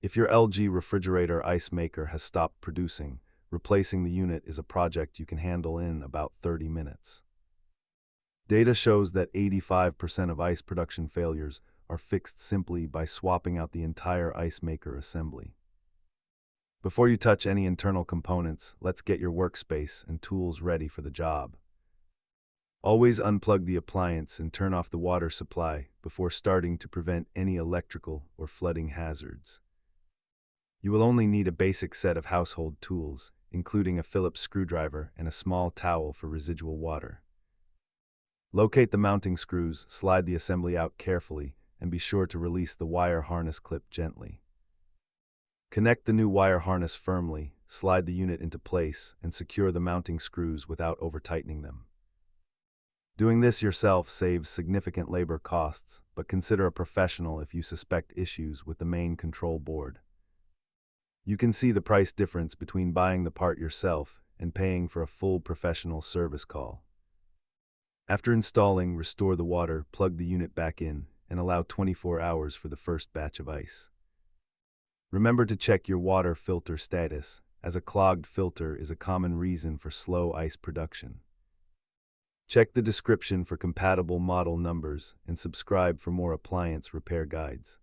If your LG refrigerator ice maker has stopped producing, replacing the unit is a project you can handle in about 30 minutes. Data shows that 85% of ice production failures are fixed simply by swapping out the entire ice maker assembly. Before you touch any internal components, let's get your workspace and tools ready for the job. Always unplug the appliance and turn off the water supply before starting to prevent any electrical or flooding hazards. You will only need a basic set of household tools, including a Phillips screwdriver and a small towel for residual water. Locate the mounting screws, slide the assembly out carefully, and be sure to release the wire harness clip gently. Connect the new wire harness firmly, slide the unit into place, and secure the mounting screws without over-tightening them. Doing this yourself saves significant labor costs, but consider a professional if you suspect issues with the main control board. You can see the price difference between buying the part yourself and paying for a full professional service call. After installing, restore the water, plug the unit back in, and allow 24 hours for the first batch of ice. Remember to check your water filter status, as a clogged filter is a common reason for slow ice production. Check the description for compatible model numbers and subscribe for more appliance repair guides.